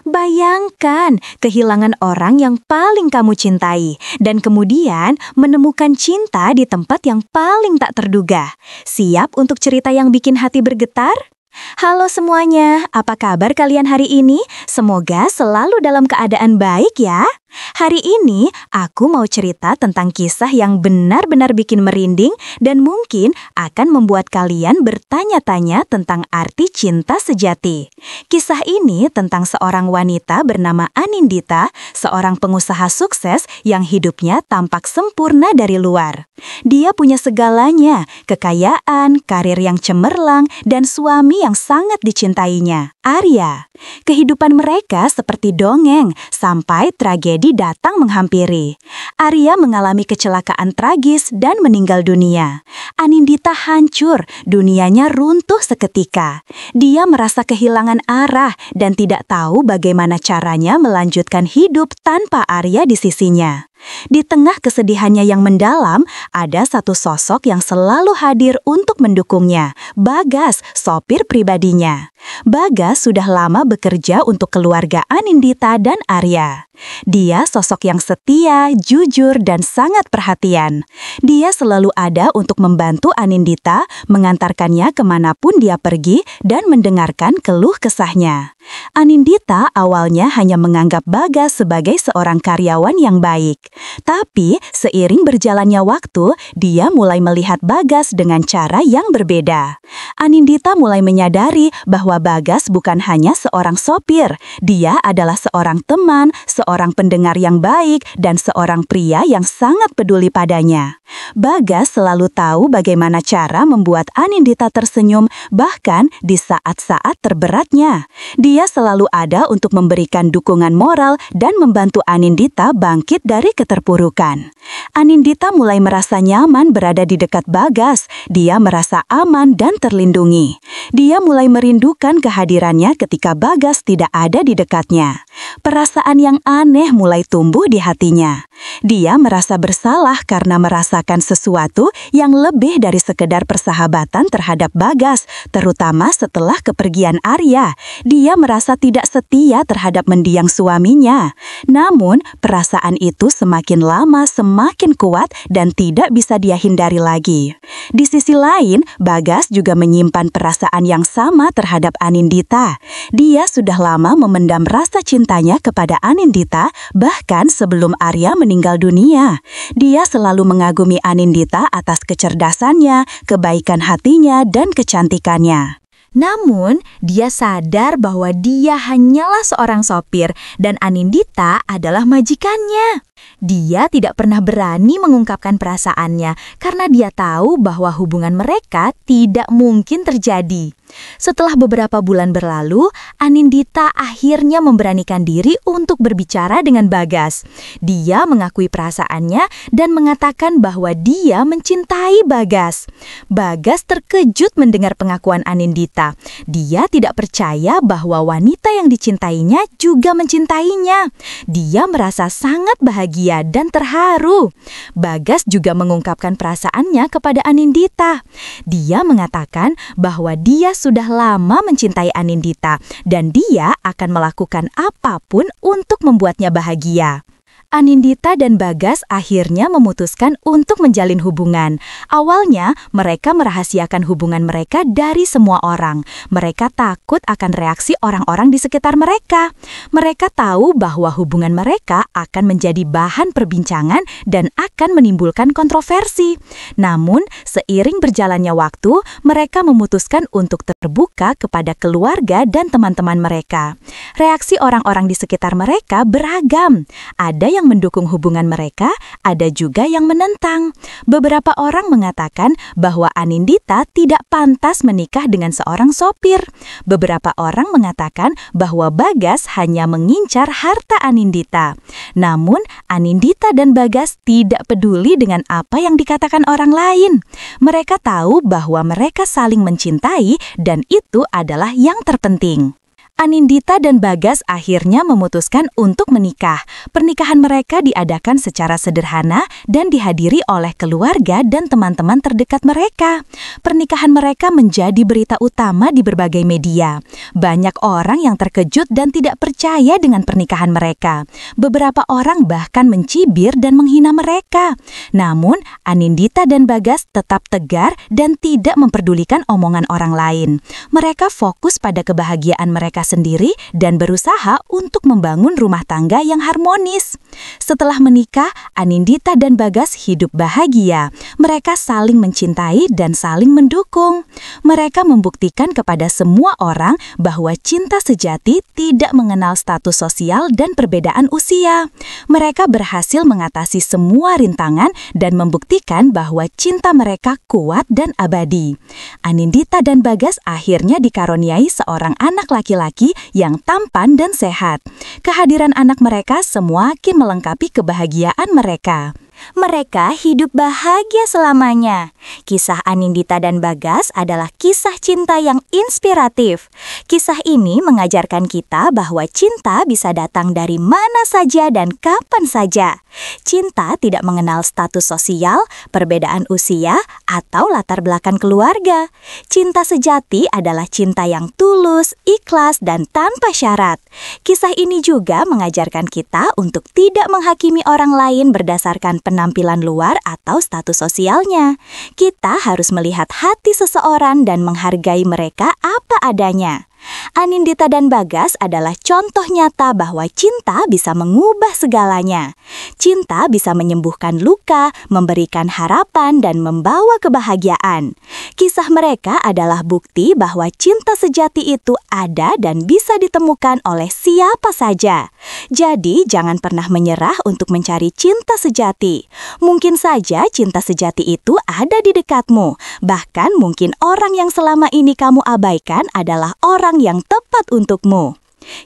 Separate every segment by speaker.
Speaker 1: Bayangkan kehilangan orang yang paling kamu cintai dan kemudian menemukan cinta di tempat yang paling tak terduga. Siap untuk cerita yang bikin hati bergetar? Halo semuanya, apa kabar kalian hari ini? Semoga selalu dalam keadaan baik ya. Hari ini aku mau cerita tentang kisah yang benar-benar bikin merinding dan mungkin akan membuat kalian bertanya-tanya tentang arti cinta sejati. Kisah ini tentang seorang wanita bernama Anindita, seorang pengusaha sukses yang hidupnya tampak sempurna dari luar. Dia punya segalanya, kekayaan, karir yang cemerlang, dan suami yang sangat dicintainya, Arya. Kehidupan mereka seperti dongeng sampai tragedi datang menghampiri. Arya mengalami kecelakaan tragis dan meninggal dunia. Anindita hancur, dunianya runtuh seketika. Dia merasa kehilangan arah dan tidak tahu bagaimana caranya melanjutkan hidup tanpa Arya di sisinya. Di tengah kesedihannya yang mendalam, ada satu sosok yang selalu hadir untuk mendukungnya, Bagas, sopir pribadinya. Bagas sudah lama bekerja untuk keluarga Anindita dan Arya. Dia sosok yang setia, jujur, dan sangat perhatian. Dia selalu ada untuk membantu Anindita, mengantarkannya kemanapun dia pergi, dan mendengarkan keluh kesahnya. Anindita awalnya hanya menganggap Bagas sebagai seorang karyawan yang baik. Tapi seiring berjalannya waktu, dia mulai melihat Bagas dengan cara yang berbeda. Anindita mulai menyadari bahwa Bagas bukan hanya seorang sopir. Dia adalah seorang teman, seorang pendengar yang baik, dan seorang pria yang sangat peduli padanya. Bagas selalu tahu bagaimana cara membuat Anindita tersenyum, bahkan di saat-saat terberatnya. Dia selalu ada untuk memberikan dukungan moral dan membantu Anindita bangkit dari keterpurukan. Anindita mulai merasa nyaman berada di dekat Bagas. Dia merasa aman dan terlindungi. Dia mulai merindukan kehadirannya ketika Bagas tidak ada di dekatnya. Perasaan yang aneh mulai tumbuh di hatinya. Dia merasa bersalah karena merasakan sesuatu yang lebih dari sekedar persahabatan terhadap Bagas, terutama setelah kepergian Arya. Dia merasa tidak setia terhadap mendiang suaminya. Namun, perasaan itu semakin lama semakin kuat dan tidak bisa dia hindari lagi. Di sisi lain, Bagas juga menyimpan perasaan yang sama terhadap Anindita. Dia sudah lama memendam rasa cintanya kepada Anindita, bahkan sebelum Arya meninggal dunia. Dia selalu mengagumi Anindita atas kecerdasannya, kebaikan hatinya, dan kecantikannya. Namun, dia sadar bahwa dia hanyalah seorang sopir dan Anindita adalah majikannya. Dia tidak pernah berani mengungkapkan perasaannya karena dia tahu bahwa hubungan mereka tidak mungkin terjadi. Setelah beberapa bulan berlalu, Anindita akhirnya memberanikan diri untuk berbicara dengan Bagas. Dia mengakui perasaannya dan mengatakan bahwa dia mencintai Bagas. Bagas terkejut mendengar pengakuan Anindita. Dia tidak percaya bahwa wanita yang dicintainya juga mencintainya. Dia merasa sangat bahagia dan terharu. Bagas juga mengungkapkan perasaannya kepada Anindita. Dia mengatakan bahwa dia sudah lama mencintai Anindita dan dia akan melakukan apapun untuk membuatnya bahagia. Anindita dan Bagas akhirnya memutuskan untuk menjalin hubungan. Awalnya, mereka merahasiakan hubungan mereka dari semua orang. Mereka takut akan reaksi orang-orang di sekitar mereka. Mereka tahu bahwa hubungan mereka akan menjadi bahan perbincangan dan akan menimbulkan kontroversi. Namun, seiring berjalannya waktu, mereka memutuskan untuk terbuka kepada keluarga dan teman-teman mereka. Reaksi orang-orang di sekitar mereka beragam. Ada yang mendukung hubungan mereka, ada juga yang menentang. Beberapa orang mengatakan bahwa Anindita tidak pantas menikah dengan seorang sopir. Beberapa orang mengatakan bahwa Bagas hanya mengincar harta Anindita. Namun, Anindita dan Bagas tidak peduli dengan apa yang dikatakan orang lain. Mereka tahu bahwa mereka saling mencintai dan itu adalah yang terpenting. Anindita dan Bagas akhirnya memutuskan untuk menikah. Pernikahan mereka diadakan secara sederhana dan dihadiri oleh keluarga dan teman-teman terdekat mereka. Pernikahan mereka menjadi berita utama di berbagai media. Banyak orang yang terkejut dan tidak percaya dengan pernikahan mereka. Beberapa orang bahkan mencibir dan menghina mereka. Namun, Anindita dan Bagas tetap tegar dan tidak memperdulikan omongan orang lain. Mereka fokus pada kebahagiaan mereka sendiri dan berusaha untuk membangun rumah tangga yang harmonis. Setelah menikah, Anindita dan Bagas hidup bahagia. Mereka saling mencintai dan saling mendukung. Mereka membuktikan kepada semua orang bahwa cinta sejati tidak mengenal status sosial dan perbedaan usia. Mereka berhasil mengatasi semua rintangan dan membuktikan bahwa cinta mereka kuat dan abadi. Anindita dan Bagas akhirnya dikaruniai seorang anak laki-laki yang tampan dan sehat. Kehadiran anak mereka semakin melengkapi kebahagiaan mereka. Mereka hidup bahagia selamanya. Kisah Anindita dan Bagas adalah kisah cinta yang inspiratif. Kisah ini mengajarkan kita bahwa cinta bisa datang dari mana saja dan kapan saja. Cinta tidak mengenal status sosial, perbedaan usia, atau latar belakang keluarga. Cinta sejati adalah cinta yang tulus, ikhlas, dan tanpa syarat. Kisah ini juga mengajarkan kita untuk tidak menghakimi orang lain berdasarkan penampilan luar atau status sosialnya. Kita harus melihat hati seseorang dan menghargai mereka apa adanya. Anindita dan Bagas adalah contoh nyata bahwa cinta bisa mengubah segalanya. Cinta bisa menyembuhkan luka, memberikan harapan, dan membawa kebahagiaan. Kisah mereka adalah bukti bahwa cinta sejati itu ada dan bisa ditemukan oleh siapa saja. Jadi, jangan pernah menyerah untuk mencari cinta sejati. Mungkin saja cinta sejati itu ada di dekatmu. Bahkan mungkin orang yang selama ini kamu abaikan adalah orang yang tepat untukmu.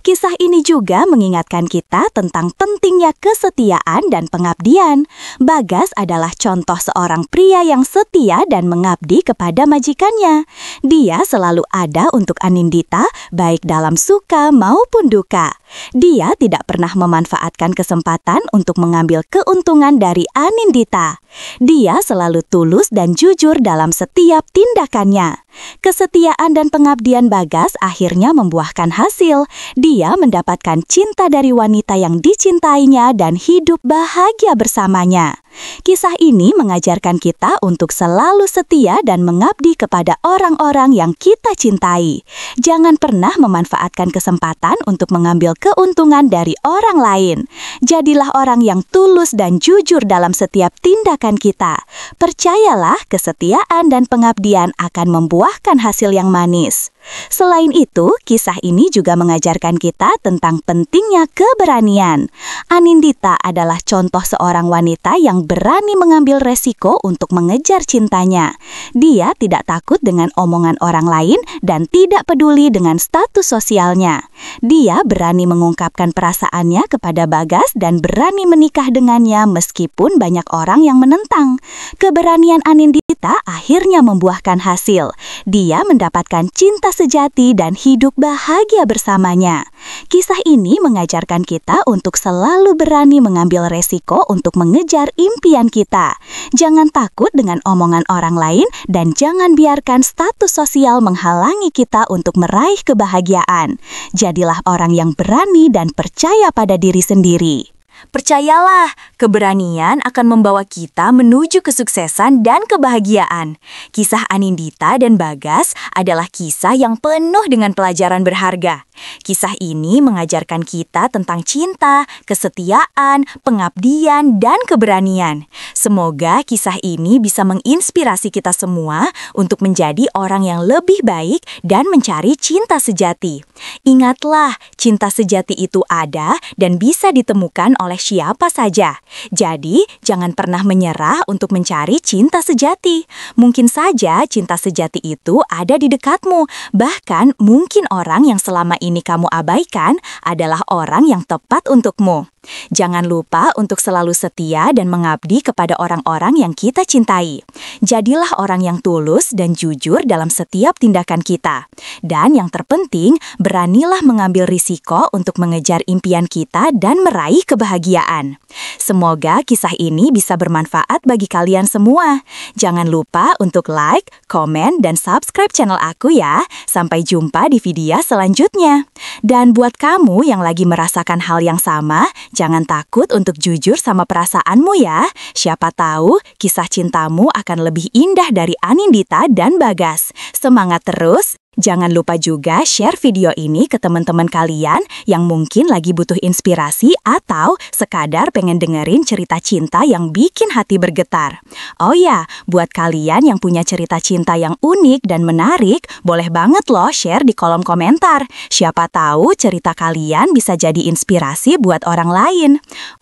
Speaker 1: Kisah ini juga mengingatkan kita tentang pentingnya kesetiaan dan pengabdian. Bagas adalah contoh seorang pria yang setia dan mengabdi kepada majikannya. Dia selalu ada untuk Anindita, baik dalam suka maupun duka. Dia tidak pernah memanfaatkan kesempatan untuk mengambil keuntungan dari Anindita. Dia selalu tulus dan jujur dalam setiap tindakannya. Kesetiaan dan pengabdian Bagas akhirnya membuahkan hasil. Dia mendapatkan cinta dari wanita yang dicintainya dan hidup bahagia bersamanya. Kisah ini mengajarkan kita untuk selalu setia dan mengabdi kepada orang-orang yang kita cintai. Jangan pernah memanfaatkan kesempatan untuk mengambil keuntungan dari orang lain. Jadilah orang yang tulus dan jujur dalam setiap tindakan kita. Percayalah, kesetiaan dan pengabdian akan membuahkan hasil yang manis. Selain itu, kisah ini juga mengajarkan kita tentang pentingnya keberanian. Anindita adalah contoh seorang wanita yang berani mengambil resiko untuk mengejar cintanya. Dia tidak takut dengan omongan orang lain dan tidak peduli dengan status sosialnya. Dia berani mengungkapkan perasaannya kepada Bagas dan berani menikah dengannya meskipun banyak orang yang menentang. Keberanian Anindita akhirnya membuahkan hasil. Dia mendapatkan cinta sejati dan hidup bahagia bersamanya. Kisah ini mengajarkan kita untuk selalu berani mengambil resiko untuk mengejar impian kita. Jangan takut dengan omongan orang lain dan jangan biarkan status sosial menghalangi kita untuk meraih kebahagiaan. Jadilah orang yang berani dan percaya pada diri sendiri. Percayalah, keberanian akan membawa kita menuju kesuksesan dan kebahagiaan. Kisah Anindita dan Bagas adalah kisah yang penuh dengan pelajaran berharga. Kisah ini mengajarkan kita tentang cinta, kesetiaan, pengabdian, dan keberanian. Semoga kisah ini bisa menginspirasi kita semua untuk menjadi orang yang lebih baik dan mencari cinta sejati. Ingatlah, cinta sejati itu ada dan bisa ditemukan oleh oleh siapa saja. Jadi, jangan pernah menyerah untuk mencari cinta sejati. Mungkin saja cinta sejati itu ada di dekatmu. Bahkan, mungkin orang yang selama ini kamu abaikan adalah orang yang tepat untukmu. Jangan lupa untuk selalu setia dan mengabdi kepada orang-orang yang kita cintai. Jadilah orang yang tulus dan jujur dalam setiap tindakan kita. Dan yang terpenting, beranilah mengambil risiko untuk mengejar impian kita dan meraih kebahagiaan. Semoga kisah ini bisa bermanfaat bagi kalian semua. Jangan lupa untuk like, komen, dan subscribe channel aku ya. Sampai jumpa di video selanjutnya. Dan buat kamu yang lagi merasakan hal yang sama, jangan takut untuk jujur sama perasaanmu ya. Siapa tahu kisah cintamu akan lebih indah dari Anindita dan Bagas. Semangat terus! Jangan lupa juga share video ini ke teman-teman kalian yang mungkin lagi butuh inspirasi atau sekadar pengen dengerin cerita cinta yang bikin hati bergetar. Oh ya, buat kalian yang punya cerita cinta yang unik dan menarik, boleh banget loh share di kolom komentar. Siapa tahu cerita kalian bisa jadi inspirasi buat orang lain.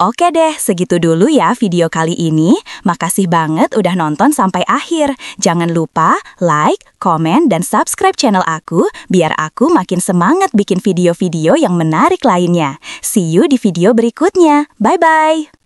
Speaker 1: Oke deh, segitu dulu ya video kali ini. Makasih banget udah nonton sampai akhir. Jangan lupa like, komen, dan subscribe channel aku biar aku makin semangat bikin video-video yang menarik lainnya. See you di video berikutnya. Bye-bye!